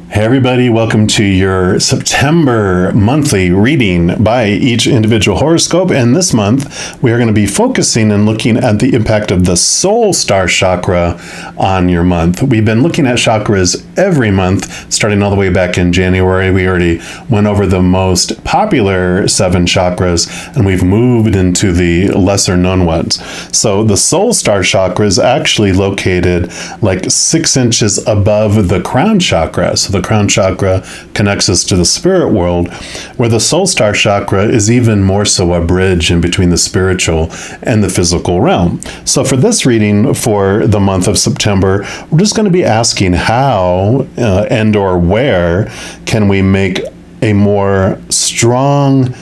Hey everybody, welcome to your September monthly reading by each individual horoscope. And this month, we are going to be focusing and looking at the impact of the Soul Star Chakra on your month. We've been looking at chakras every month, starting all the way back in January. We already went over the most popular 7 chakras, and we've moved into the lesser known ones. So the Soul Star Chakra is actually located like 6 inches above the crown chakra. So the crown chakra connects us to the spirit world, where the Soul Star Chakra is even more so a bridge in between the spiritual and the physical realm. So for this reading for the month of September, we're just going to be asking how and or where can we make a more strong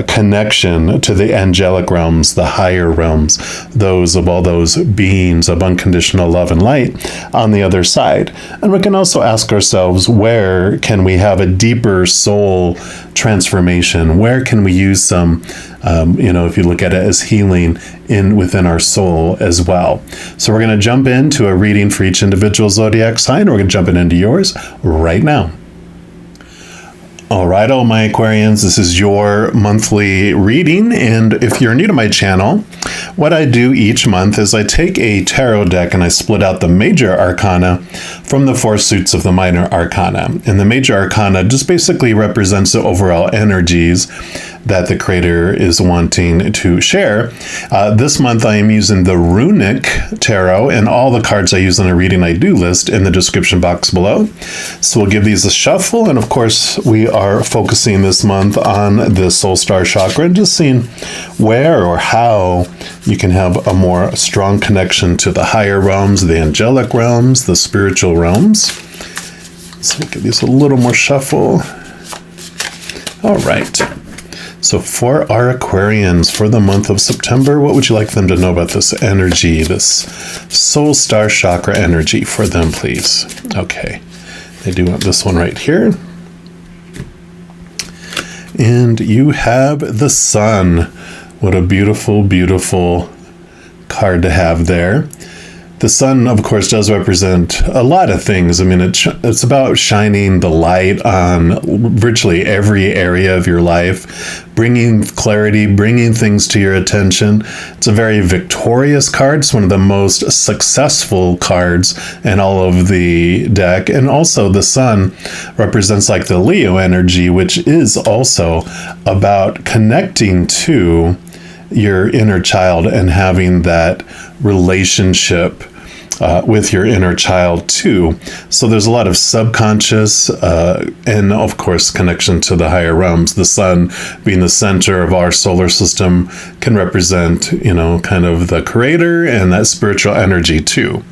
connection to the angelic realms, the higher realms, those of all those beings of unconditional love and light on the other side. And we can also ask ourselves, where can we have a deeper soul transformation? Where can we use some, if you look at it as healing within our soul as well? So we're going to jump into a reading for each individual zodiac sign. We're going to jump into yours right now. All right, all my Aquarians, this is your monthly reading. And if you're new to my channel, what I do each month is I take a tarot deck and I split out the major arcana from the 4 suits of the minor arcana. And the major arcana just basically represents the overall energies that the creator is wanting to share. This month I am using the runic tarot, and all the cards I use in a reading I do list in the description box below. So we'll give these a shuffle, and of course we are focusing this month on the Soul Star Chakra and just seeing where or how you can have a more strong connection to the higher realms, the angelic realms, the spiritual realms. So we'll give these a little more shuffle. All right. So for our Aquarians for the month of September, what would you like them to know about this energy, this Soul Star Chakra energy for them, please? Okay, they do want this one right here. And you have the Sun. What a beautiful, beautiful card to have there. The sun, of course, does represent a lot of things. I mean, it's about shining the light on virtually every area of your life, bringing clarity, bringing things to your attention. It's a very victorious card. It's one of the most successful cards in all of the deck. And also the sun represents like the Leo energy, which is also about connecting to your inner child and having that relationship with your inner child too. So there's a lot of subconscious and of course connection to the higher realms. The sun being the center of our solar system can represent, kind of the creator and that spiritual energy too.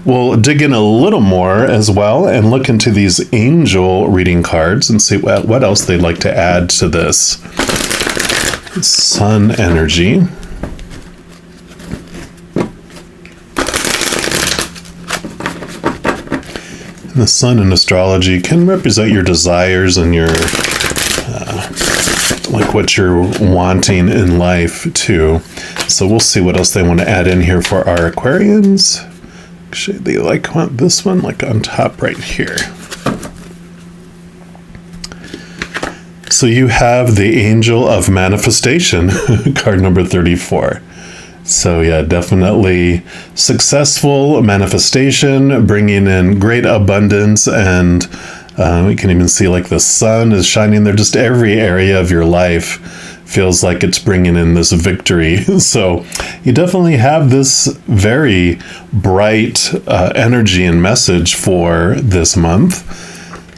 We'll dig in a little more as well and look into these angel reading cards and see what else they'd like to add to this sun energy. The sun in astrology can represent your desires and your, like what you're wanting in life too. So we'll see what else they want to add in here for our Aquarians. Actually, they want this one like on top right here. So you have the Angel of Manifestation, card number 34. So yeah, definitely successful manifestation, bringing in great abundance, and we can even see like the sun is shining there. Just every area of your life feels like it's bringing in this victory. So you definitely have this very bright energy and message for this month,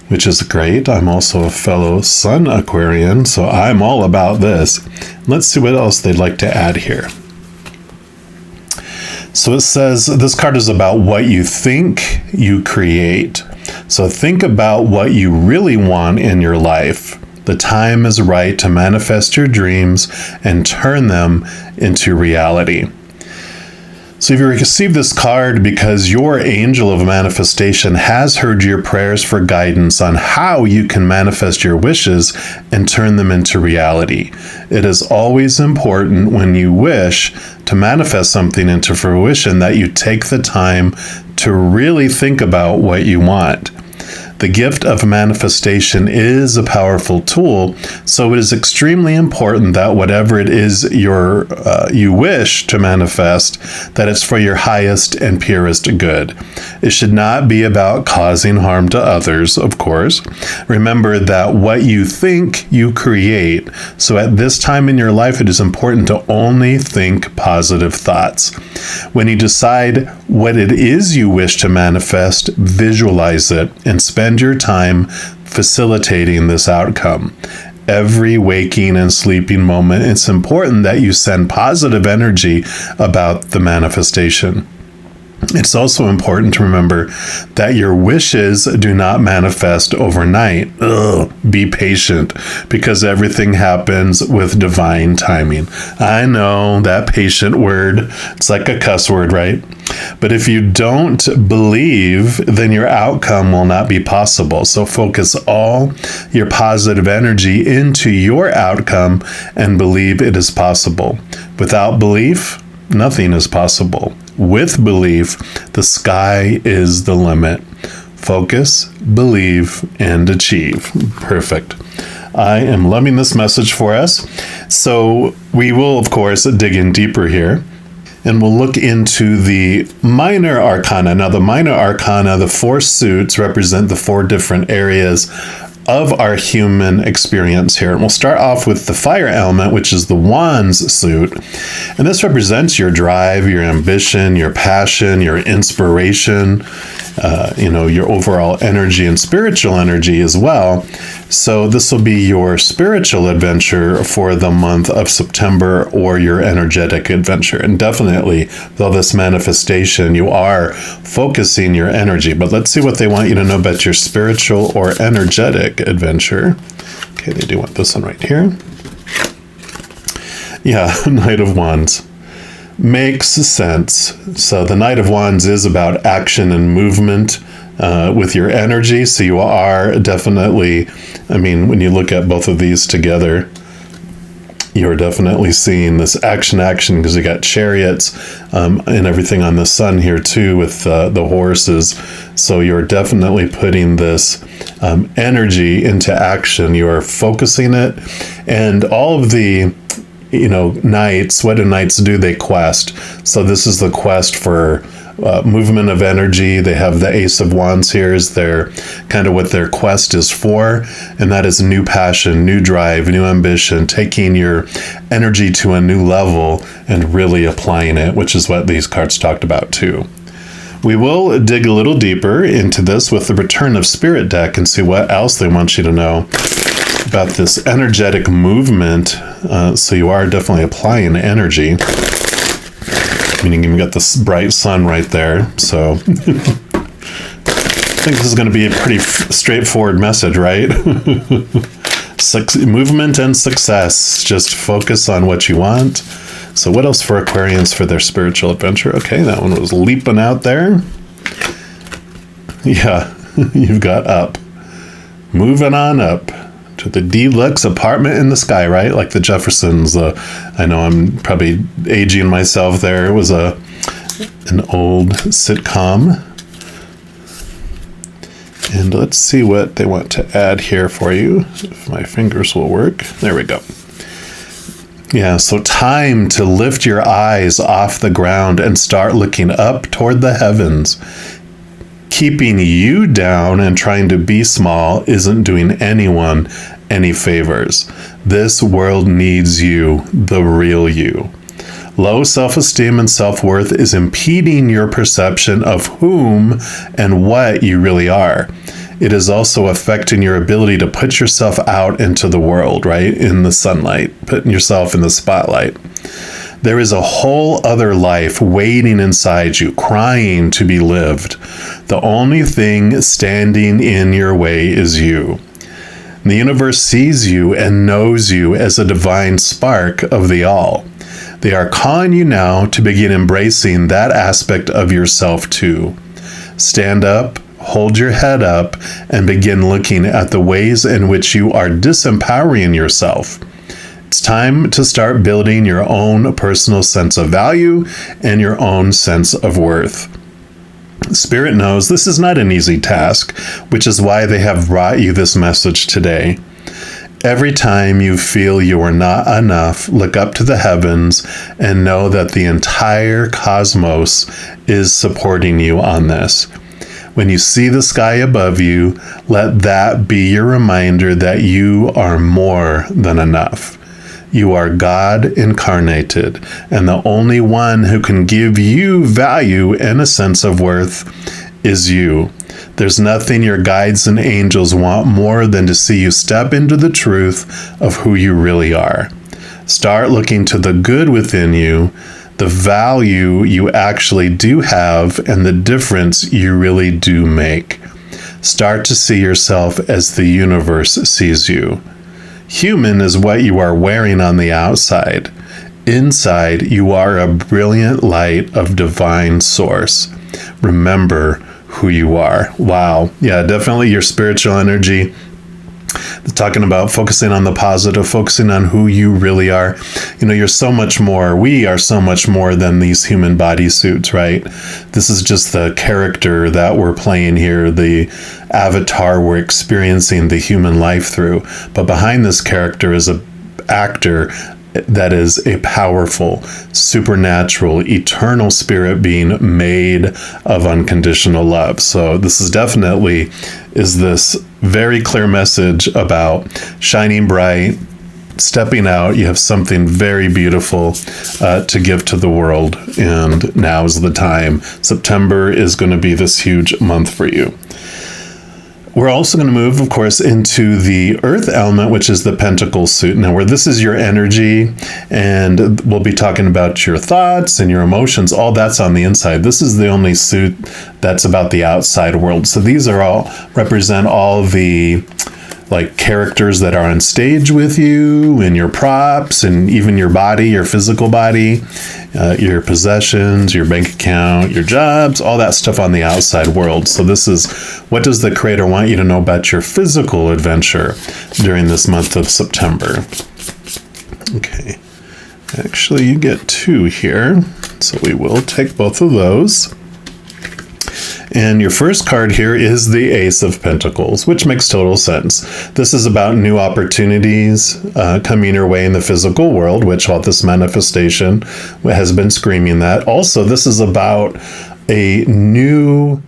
which is great. I'm also a fellow Sun Aquarian, so I'm all about this. Let's see what else they'd like to add here. So it says this card is about what you think you create. So think about what you really want in your life. The time is right to manifest your dreams and turn them into reality. So if you receive this card because your angel of manifestation has heard your prayers for guidance on how you can manifest your wishes and turn them into reality. It is always important when you wish to manifest something into fruition that you take the time to really think about what you want. The The gift of manifestation is a powerful tool, so it is extremely important that whatever it is you wish to manifest, that it's for your highest and purest good. It should not be about causing harm to others, of course. Remember that what you think, you create. So at this time in your life, it is important to only think positive thoughts. When you decide what it is you wish to manifest, visualize it and spend your time facilitating this outcome. Every waking and sleeping moment, it's important that you send positive energy about the manifestation. It's also important to remember that your wishes do not manifest overnight. Be patient, because everything happens with divine timing. I know that patient word, it's like a cuss word, right? But if you don't believe, then your outcome will not be possible. So focus all your positive energy into your outcome and believe it is possible. Without belief, nothing is possible. With belief, the sky is the limit. Focus, believe, and achieve. Perfect. I am loving this message for us. So we will, of course, dig in deeper here. And we'll look into the minor arcana. Now, the minor arcana, the 4 suits, represent the 4 different areas of our human experience here. And we'll start off with the fire element, which is the wands suit. And this represents your drive, your ambition, your passion, your inspiration, your overall energy and spiritual energy as well. So this will be your spiritual adventure for the month of September, or your energetic adventure. And definitely, though this manifestation, you are focusing your energy. But let's see what they want you to know about your spiritual or energetic adventure. Okay, they do want this one right here. Yeah, Knight of Wands. Makes sense. So the Knight of Wands is about action and movement with your energy. So you are definitely, when you look at both of these together, you're definitely seeing this action, because you got chariots and everything on the sun here too with the horses. So you're definitely putting this energy into action. You are focusing it, and all of the knights, what do knights do? They quest. So this is the quest for movement of energy. They have the Ace of Wands here is their kind of what their quest is for, and that is new passion, new drive, new ambition, taking your energy to a new level and really applying it, which is what these cards talked about too. We will dig a little deeper into this with the Return of Spirit deck and see what else they want you to know about this energetic movement. So you are definitely applying energy. Meaning you got this bright sun right there. So I think this is going to be a pretty straightforward message, right? Movement and success. Just focus on what you want. So what else for Aquarians for their spiritual adventure? Okay, that one was leaping out there. Yeah, you've got up. Moving on up to the deluxe apartment in the sky, right? Like the Jeffersons. I know I'm probably aging myself there. It was an old sitcom. And let's see what they want to add here for you, if my fingers will work. There we go. Yeah, so time to lift your eyes off the ground and start looking up toward the heavens. Keeping you down and trying to be small isn't doing anyone any favors. This world needs you, the real you. Low self-esteem and self-worth is impeding your perception of whom and what you really are. It is also affecting your ability to put yourself out into the world, right? In the sunlight, putting yourself in the spotlight. There is a whole other life waiting inside you, crying to be lived. The only thing standing in your way is you. The universe sees you and knows you as a divine spark of the all. They are calling you now to begin embracing that aspect of yourself too. Stand up, hold your head up, and begin looking at the ways in which you are disempowering yourself. It's time to start building your own personal sense of value and your own sense of worth. Spirit knows this is not an easy task, which is why they have brought you this message today. Every time you feel you are not enough, look up to the heavens and know that the entire cosmos is supporting you on this. When you see the sky above you, let that be your reminder that you are more than enough. You are God incarnated, and the only one who can give you value and a sense of worth is you. There's nothing your guides and angels want more than to see you step into the truth of who you really are. Start looking to the good within you, the value you actually do have, and the difference you really do make. Start to see yourself as the universe sees you. Human is what you are wearing on the outside. Inside, you are a brilliant light of divine source. Remember who you are. Wow. Yeah, definitely your spiritual energy. Talking about focusing on the positive, focusing on who you really are. You know, you're so much more. We are so much more than these human body suits, right? This is just the character that we're playing here, the avatar we're experiencing the human life through. But behind this character is an actor that is a powerful, supernatural, eternal spirit being made of unconditional love. So this is definitely this very clear message about shining bright, stepping out. You have something very beautiful to give to the world, and now is the time. September is going to be this huge month for you. We're also going to move, of course, into the earth element, which is the Pentacles suit. Now, where this is your energy, and we'll be talking about your thoughts and your emotions, all that's on the inside. This is the only suit that's about the outside world. So these are all represent all the characters that are on stage with you, and your props, and even your body, your physical body, your possessions, your bank account, your jobs, all that stuff on the outside world. So this is, what does the Creator want you to know about your physical adventure during this month of September? Okay. Actually, you get two here, so we will take both of those. And your first card here is the Ace of Pentacles, which makes total sense. This is about new opportunities coming your way in the physical world, which all this manifestation has been screaming that. Also, this is about a new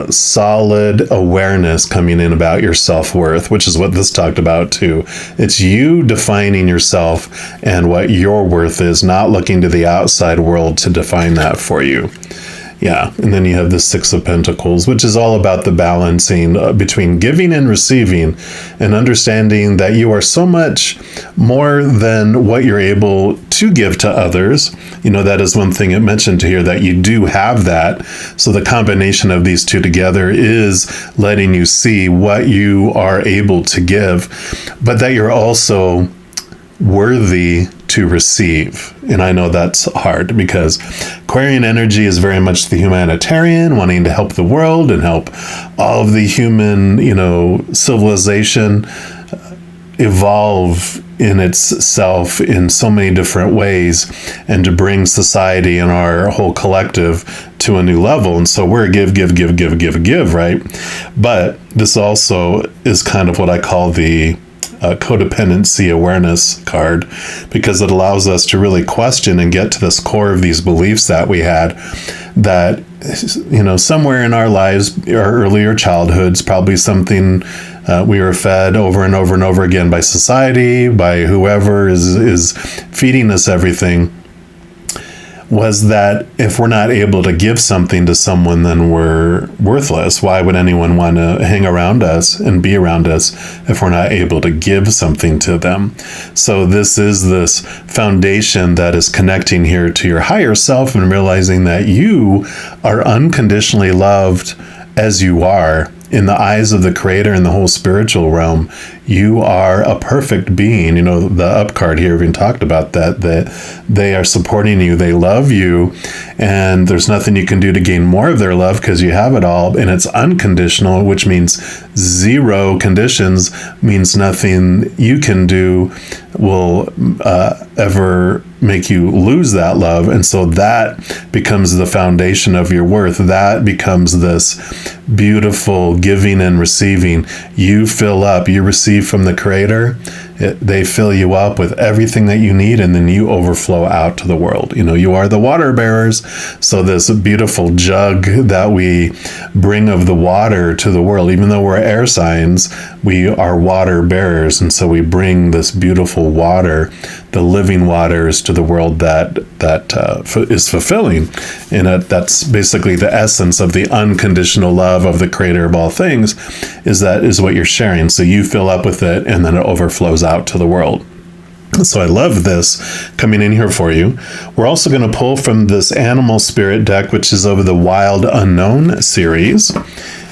solid awareness coming in about your self-worth, which is what this talked about too. It's you defining yourself and what your worth is, not looking to the outside world to define that for you. Yeah, and then you have the Six of Pentacles, which is all about the balancing between giving and receiving, and understanding that you are so much more than what you're able to give to others. You know, that is one thing it mentioned here, that you do have that. So the combination of these two together is letting you see what you are able to give, but that you're also worthy to receive. And I know that's hard, because Aquarian energy is very much the humanitarian, wanting to help the world and help all of the human, civilization evolve in itself in so many different ways, and to bring society and our whole collective to a new level. And so we're give, right? But this also is kind of what I call the codependency awareness card, because it allows us to really question and get to this core of these beliefs that we had, that somewhere in our lives, our earlier childhoods, probably something we were fed over and over and over again by society, by whoever is feeding us everything, was that if we're not able to give something to someone, then we're worthless. Why would anyone want to hang around us and be around us if we're not able to give something to them? So this is this foundation that is connecting here to your higher self, and realizing that you are unconditionally loved as you are. In the eyes of the Creator and the whole spiritual realm, you are a perfect being. The up card here even talked about that they are supporting you, they love you, and there's nothing you can do to gain more of their love, because you have it all, and it's unconditional, which means zero conditions, means nothing you can do will ever make you lose that love. And so that becomes the foundation of your worth. That becomes this beautiful giving and receiving. You fill up, you receive from the Creator. They fill you up with everything that you need, and then you overflow out to the world. You are the water bearers. So this beautiful jug that we bring of the water to the world, even though we're air signs, we are water bearers. And so we bring this beautiful water, the living waters, to the world that is fulfilling. And that's basically the essence of the unconditional love of the Creator of all things, is what you're sharing. So you fill up with it, and then it overflows out to the world. So I love this coming in here for you. We're also going to pull from this Animal Spirit deck, which is over the Wild Unknown series.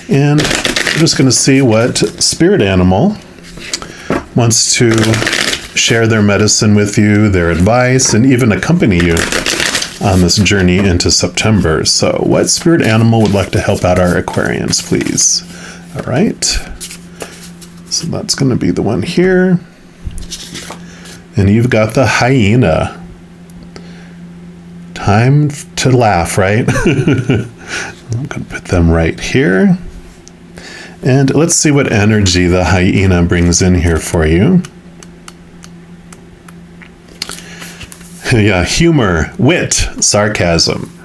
And we're just going to see what spirit animal wants to share their medicine with you, their advice, and even accompany you on this journey into September. So what spirit animal would like to help out our Aquarians, please? All right. So that's going to be the one here. And you've got the hyena. Time to laugh, right? I'm going to put them right here. And let's see what energy the hyena brings in here for you. Yeah, humor, wit, sarcasm.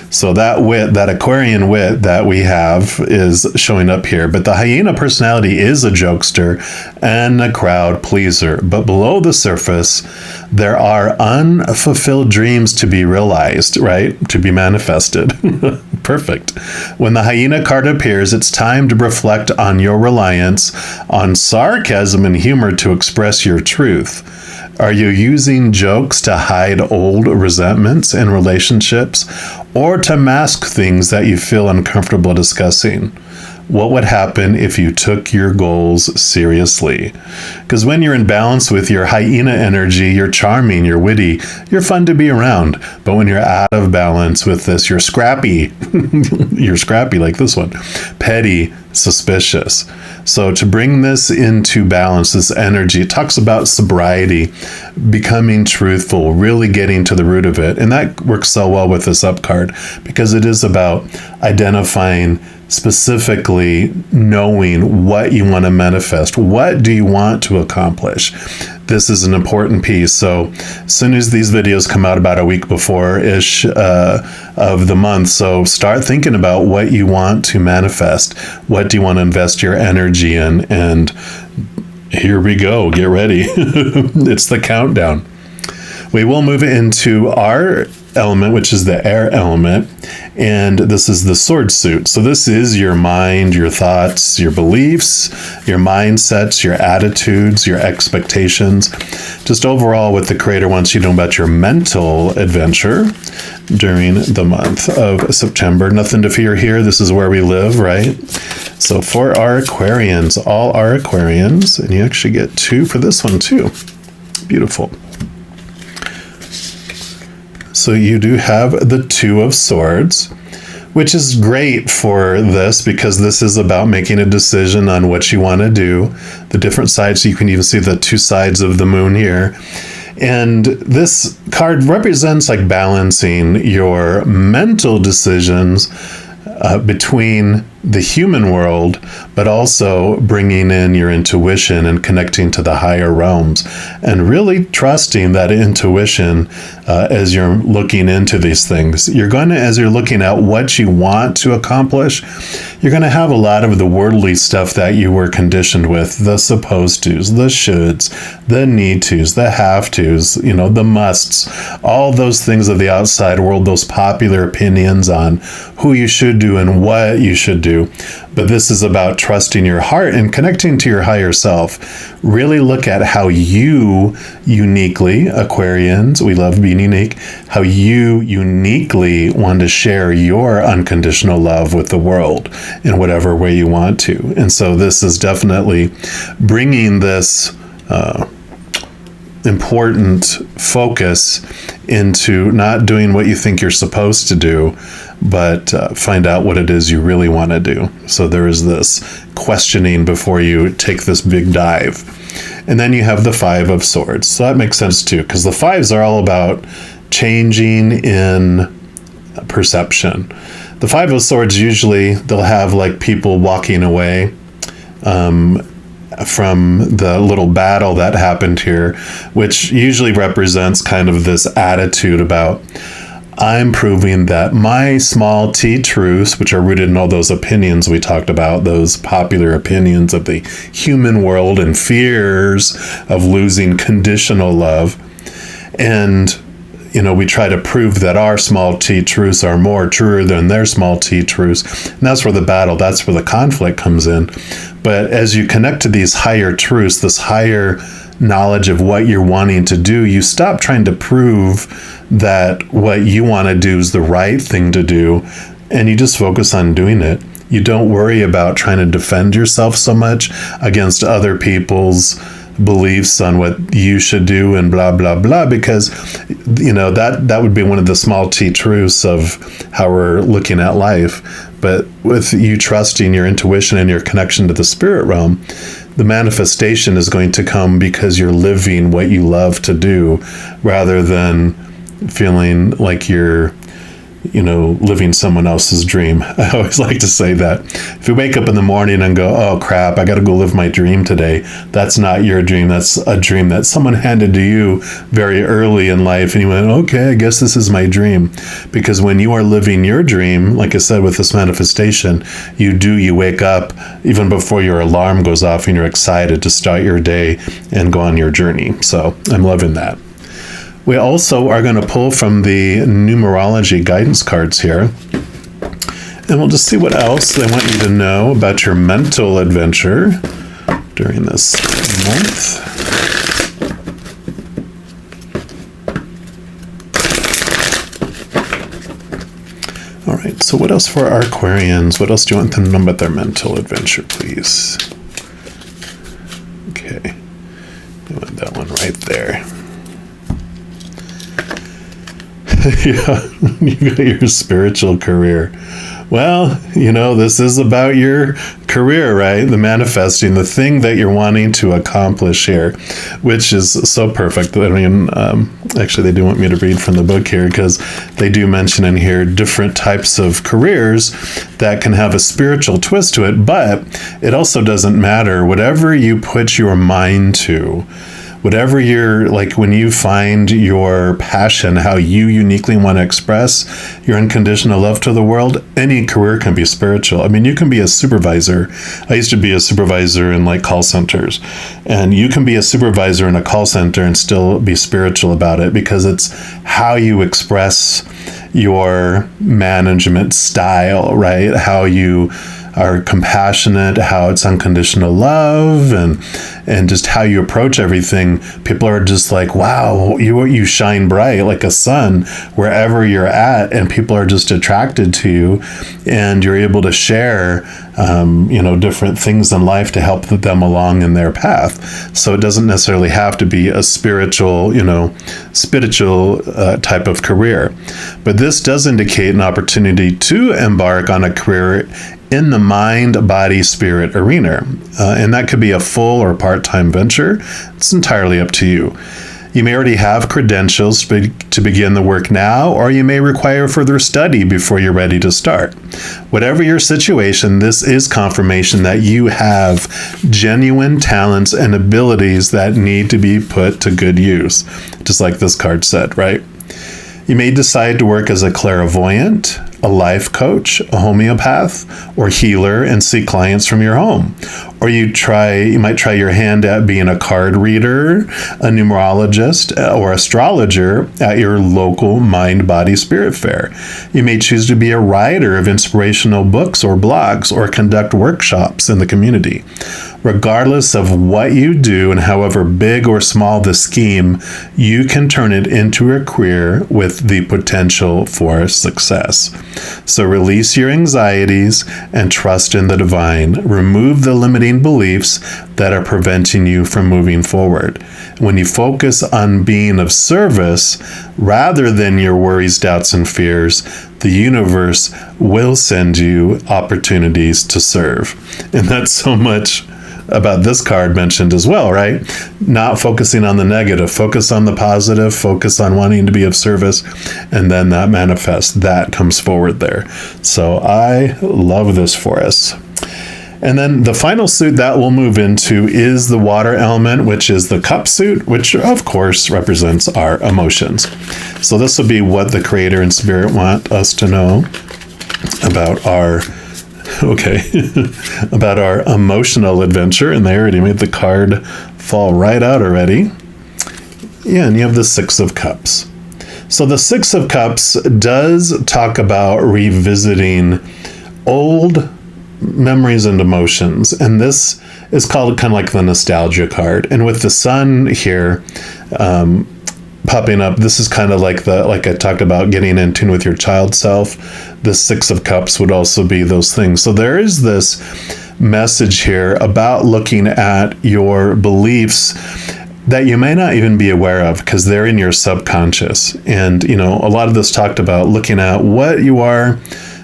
So that wit, that Aquarian wit that we have is showing up here. But the hyena personality is a jokester and a crowd pleaser. But below the surface, there are unfulfilled dreams to be realized, right? To be manifested. Perfect. When the hyena card appears, it's time to reflect on your reliance on sarcasm and humor to express your truth. Are you using jokes to hide old resentments in relationships, or to mask things that you feel uncomfortable discussing? What would happen if you took your goals seriously? Because when you're in balance with your hyena energy, you're charming, you're witty, you're fun to be around. But when you're out of balance with this, you're scrappy. You're scrappy like this one. Petty, suspicious. So to bring this into balance, this energy, it talks about sobriety, becoming truthful, really getting to the root of it. And that works so well with this up card, because it is about identifying, specifically knowing what you want to manifest. What do you want to accomplish? This is an important piece. So as soon as these videos come out, about a week before-ish of the month, so start thinking about what you want to manifest. What do you want to invest your energy in? And here we go. Get ready. It's the countdown. We will move into our element, which is the air element, and this is the sword suit. So this is your mind, your thoughts, your beliefs, your mindsets, your attitudes, your expectations, just overall what the Creator wants you to know about your mental adventure during the month of September. Nothing to fear here. This is where we live, right? So for our Aquarians, all our Aquarians, and you actually get 2 for this one too. Beautiful. So you do have the 2 of Swords, which is great for this, because this is about making a decision on what you want to do. The different sides, you can even see the 2 sides of the moon here. And this card represents like balancing your mental decisions between the human world, but also bringing in your intuition and connecting to the higher realms, and really trusting that intuition as you're looking into these things. You're going to, as you're looking at what you want to accomplish, you're going to have a lot of the worldly stuff that you were conditioned with, the supposed tos, the shoulds, the need tos, the have tos, the musts, all those things of the outside world, those popular opinions on who you should do and what you should do. But this is about trusting your heart and connecting to your higher self. Really look at how you uniquely, Aquarians, we love being unique, how you uniquely want to share your unconditional love with the world in whatever way you want to. And so this is definitely bringing this important focus into not doing what you think you're supposed to do, but find out what it is you really want to do. So there is this questioning before you take this big dive. And then you have the Five of Swords. So that makes sense too, because the fives are all about changing in perception. The Five of Swords, usually they'll have like people walking away from the little battle that happened here, which usually represents kind of this attitude about, I'm proving that my small t truths, which are rooted in all those opinions we talked about, those popular opinions of the human world and fears of losing conditional love. And, we try to prove that our small t truths are more truer than their small t truths. And that's where the battle, that's where the conflict comes in. But as you connect to these higher truths, this higher knowledge of what you're wanting to do, you stop trying to prove that what you want to do is the right thing to do, and you just focus on doing it. You don't worry about trying to defend yourself so much against other people's beliefs on what you should do and blah, blah, blah, because, that would be one of the small t truths of how we're looking at life. But with you trusting your intuition and your connection to the spirit realm, the manifestation is going to come because you're living what you love to do, rather than feeling like you're, living someone else's dream. I always like to say that. If you wake up in the morning and go, oh crap, I got to go live my dream today, that's not your dream. That's a dream that someone handed to you very early in life. And you went, okay, I guess this is my dream. Because when you are living your dream, like I said, with this manifestation, you wake up even before your alarm goes off and you're excited to start your day and go on your journey. So I'm loving that. We also are going to pull from the numerology guidance cards here. And we'll just see what else they want you to know about your mental adventure during this month. All right, so what else for our Aquarians? What else do you want them to know about their mental adventure, please? Okay, you want that one right there. Yeah, you got your spiritual career. Well, this is about your career, right? The manifesting, the thing that you're wanting to accomplish here, which is so perfect. I mean, actually, they do want me to read from the book here, because they do mention in here different types of careers that can have a spiritual twist to it, but it also doesn't matter. Whatever you put your mind to, whatever you're like, when you find your passion, how you uniquely want to express your unconditional love to the world, any career can be spiritual. I mean, you can be a supervisor. I used to be a supervisor in call centers, and you can be a supervisor in a call center and still be spiritual about it, because it's how you express your management style, right? How you are compassionate, how it's unconditional love, and just how you approach everything. People are just like, wow, you shine bright like a sun wherever you're at, and people are just attracted to you, and you're able to share different things in life to help them along in their path. So it doesn't necessarily have to be a spiritual type of career. But this does indicate an opportunity to embark on a career in the mind, body, spirit arena. And that could be a full or part-time venture. It's entirely up to you. You may already have credentials to begin the work now, or you may require further study before you're ready to start. Whatever your situation, this is confirmation that you have genuine talents and abilities that need to be put to good use, just like this card said, right? You may decide to work as a clairvoyant, a life coach, a homeopath, or healer and see clients from your home. Or you might try your hand at being a card reader, a numerologist, or astrologer at your local mind, body, spirit fair. You may choose to be a writer of inspirational books or blogs, or conduct workshops in the community. Regardless of what you do and however big or small the scheme, you can turn it into a career with the potential for success. So release your anxieties and trust in the divine. Remove the limiting beliefs that are preventing you from moving forward. When you focus on being of service rather than your worries, doubts, and fears, the universe will send you opportunities to serve. And that's so much about this card mentioned as well, right? Not focusing on the negative, focus on the positive, focus on wanting to be of service, and then that manifests, that comes forward there. So I love this for us. And then the final suit that we'll move into is the water element, which is the cup suit, which of course represents our emotions. So this will be what the creator and spirit want us to know about our about our emotional adventure. And they already made the card fall right out already. Yeah, and you have the Six of Cups. So the Six of Cups does talk about revisiting old memories and emotions. And this is called kind of like the nostalgia card. And with the sun here, popping up, this is kind of like I talked about, getting in tune with your child self. The Six of Cups would also be those things. So there is this message here about looking at your beliefs that you may not even be aware of because they're in your subconscious. And, a lot of this talked about looking at what you are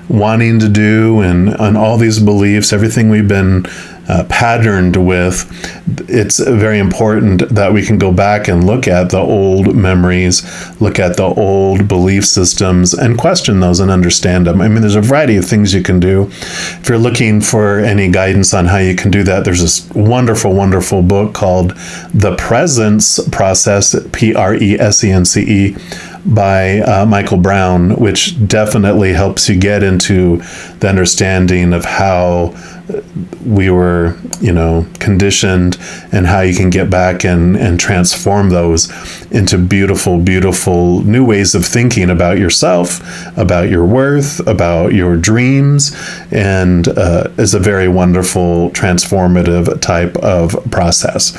wanting to do and all these beliefs, everything we've been patterned with. It's very important that we can go back and look at the old memories, look at the old belief systems, and question those and understand them. I mean, there's a variety of things you can do. If you're looking for any guidance on how you can do that, there's this wonderful, wonderful book called The Presence Process, Presence, by Michael Brown, which definitely helps you get into the understanding of how we were, conditioned, and how you can get back and transform those into beautiful, beautiful new ways of thinking about yourself, about your worth, about your dreams, and is a very wonderful, transformative type of process.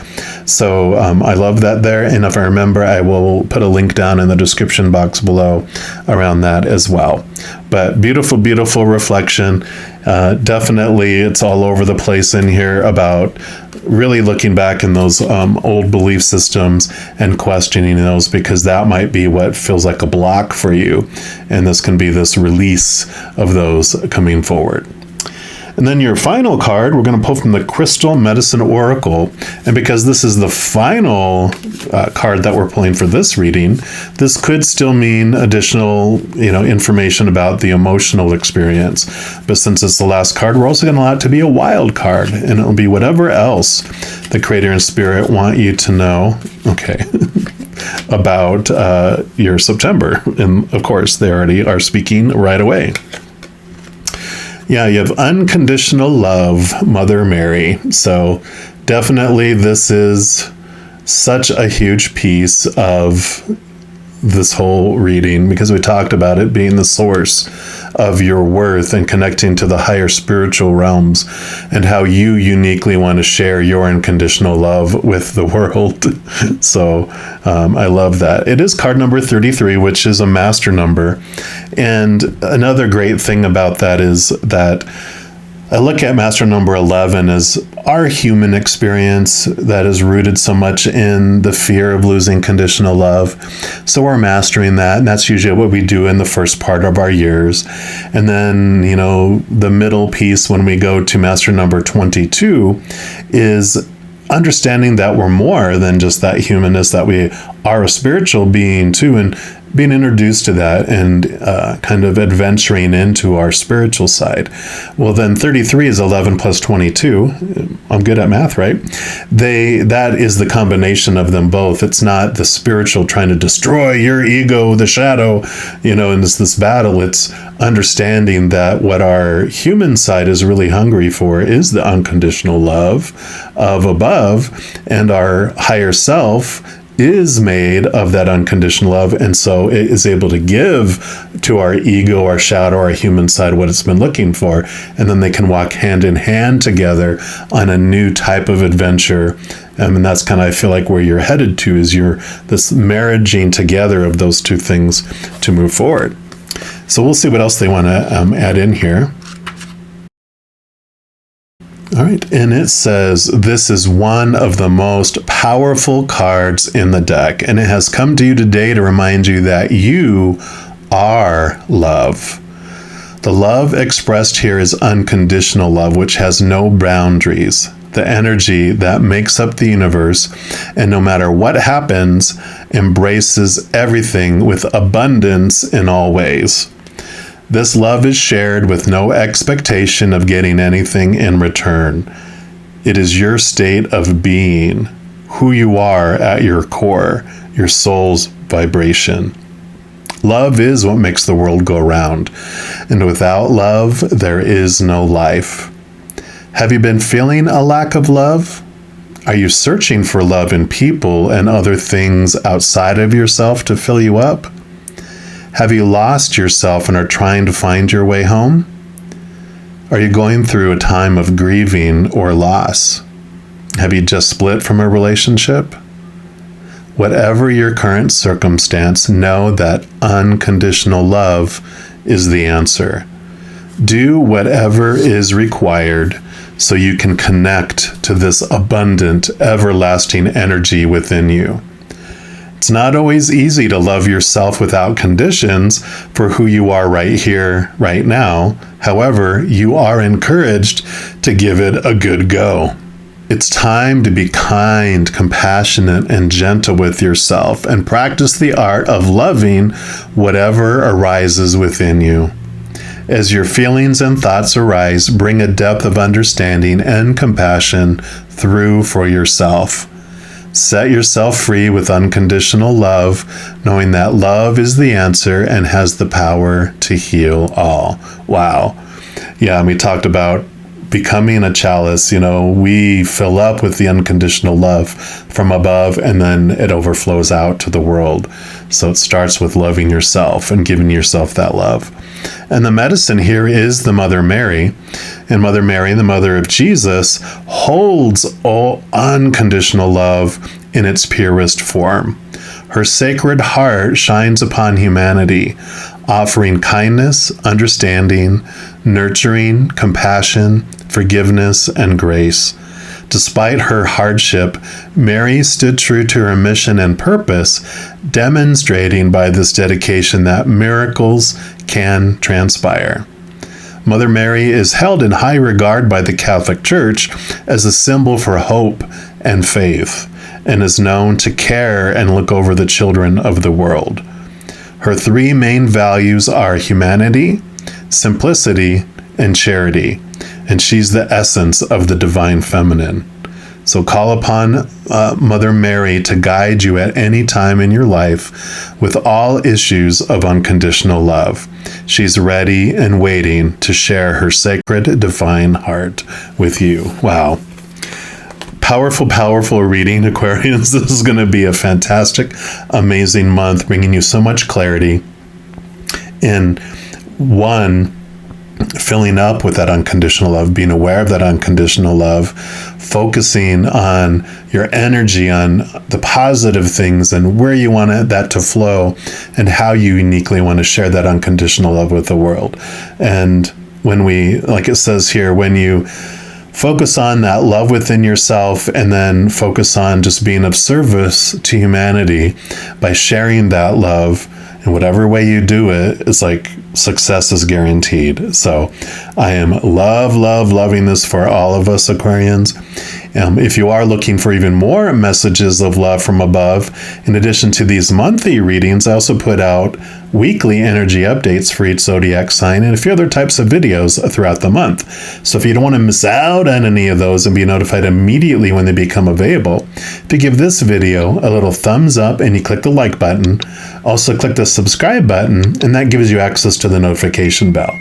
So I love that there. And if I remember, I will put a link down in the description box below around that as well. But beautiful, beautiful reflection. Definitely, it's all over the place in here about really looking back in those old belief systems and questioning those, because that might be what feels like a block for you. And this can be this release of those coming forward. And then your final card, we're going to pull from the Crystal Medicine Oracle. And because this is the final card that we're pulling for this reading, this could still mean additional, information about the emotional experience. But since it's the last card, we're also going to allow it to be a wild card. And it'll be whatever else the Creator and Spirit want you to know, about your September. And of course, they already are speaking right away. Yeah, you have Unconditional Love, Mother Mary. So definitely this is such a huge piece of this whole reading, because we talked about it being the source of your worth and connecting to the higher spiritual realms, and how you uniquely want to share your unconditional love with the world. So I love that. It is card number 33, which is a master number. And another great thing about that is that I look at master number 11 as our human experience that is rooted so much in the fear of losing conditional love. So we're mastering that, and that's usually what we do in the first part of our years. And then, the middle piece when we go to master number 22 is understanding that we're more than just that humanness, that we are a spiritual being too, and being introduced to that and kind of adventuring into our spiritual side. Well, then 33 is 11 plus 22. I'm good at math, right? That is the combination of them both. It's not the spiritual trying to destroy your ego, the shadow, and it's this battle. It's understanding that what our human side is really hungry for is the unconditional love of above, and our higher self is made of that unconditional love, and so it is able to give to our ego, our shadow, our human side what it's been looking for, and then they can walk hand in hand together on a new type of adventure. And that's kind of, I feel like, where you're headed to, is this marriaging together of those two things to move forward. So we'll see what else they want to add in here. All right, and it says, this is one of the most powerful cards in the deck, and it has come to you today to remind you that you are love. The love expressed here is unconditional love, which has no boundaries, the energy that makes up the universe, and no matter what happens, embraces everything with abundance in all ways. This love is shared with no expectation of getting anything in return. It is your state of being, who you are at your core, your soul's vibration. Love is what makes the world go round, and without love, there is no life. Have you been feeling a lack of love? Are you searching for love in people and other things outside of yourself to fill you up? Have you lost yourself and are trying to find your way home? Are you going through a time of grieving or loss? Have you just split from a relationship? Whatever your current circumstance, know that unconditional love is the answer. Do whatever is required so you can connect to this abundant, everlasting energy within you. It's not always easy to love yourself without conditions for who you are right here, right now. However, you are encouraged to give it a good go. It's time to be kind, compassionate, and gentle with yourself and practice the art of loving whatever arises within you. As your feelings and thoughts arise, bring a depth of understanding and compassion through for yourself. Set yourself free with unconditional love, knowing that love is the answer and has the power to heal all. Wow. Yeah, and we talked about becoming a chalice. We fill up with the unconditional love from above, and then it overflows out to the world. So it starts with loving yourself and giving yourself that love. And the medicine here is the Mother Mary. And Mother Mary, the mother of Jesus, holds all unconditional love in its purest form. Her sacred heart shines upon humanity, offering kindness, understanding, nurturing, compassion, forgiveness, and grace. Despite her hardship, Mary stood true to her mission and purpose, demonstrating by this dedication that miracles can transpire. Mother Mary is held in high regard by the Catholic Church as a symbol for hope and faith, and is known to care and look over the children of the world. Her three main values are humanity, simplicity, and charity, and she's the essence of the divine feminine. So call upon Mother Mary to guide you at any time in your life with all issues of unconditional love. She's ready and waiting to share her sacred divine heart with you. Wow. Powerful, powerful reading, Aquarians. This is going to be a fantastic, amazing month, bringing you so much clarity in one, filling up with that unconditional love, being aware of that unconditional love, focusing on your energy on the positive things and where you want that to flow and how you uniquely want to share that unconditional love with the world. And when we, like it says here, when you focus on that love within yourself and then focus on just being of service to humanity by sharing that love in whatever way you do it, it's like success is guaranteed. So I am loving this for all of us Aquarians. If you are looking for even more messages of love from above, in addition to these monthly readings, I also put out weekly energy updates for each zodiac sign and a few other types of videos throughout the month. So if you don't want to miss out on any of those and be notified immediately when they become available, if you give this video a little thumbs up and you click the like button, also click the subscribe button, and that gives you access to the notification bell.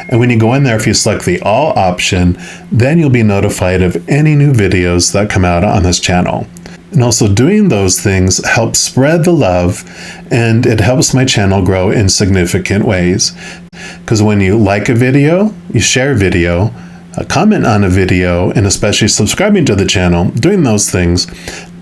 And when you go in there, if you select the all option, then you'll be notified of any new videos that come out on this channel. And also doing those things helps spread the love, and it helps my channel grow in significant ways. Because when you like a video, you share a video, comment on a video, and especially subscribing to the channel, doing those things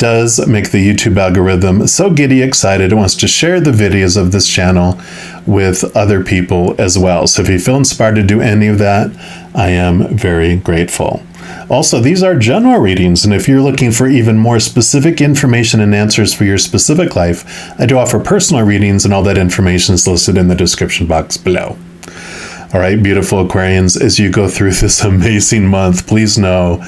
does make the YouTube algorithm so giddy excited it wants to share the videos of this channel with other people as well. So if you feel inspired to do any of that, I am very grateful. Also, these are general readings, and if you're looking for even more specific information and answers for your specific life, I do offer personal readings, and all that information is listed in the description box below. All right, beautiful Aquarians, as you go through this amazing month, please know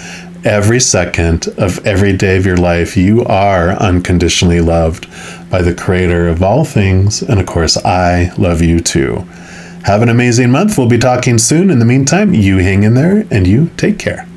every second of every day of your life, you are unconditionally loved by the Creator of all things, and of course, I love you too. Have an amazing month. We'll be talking soon. In the meantime, you hang in there and you take care.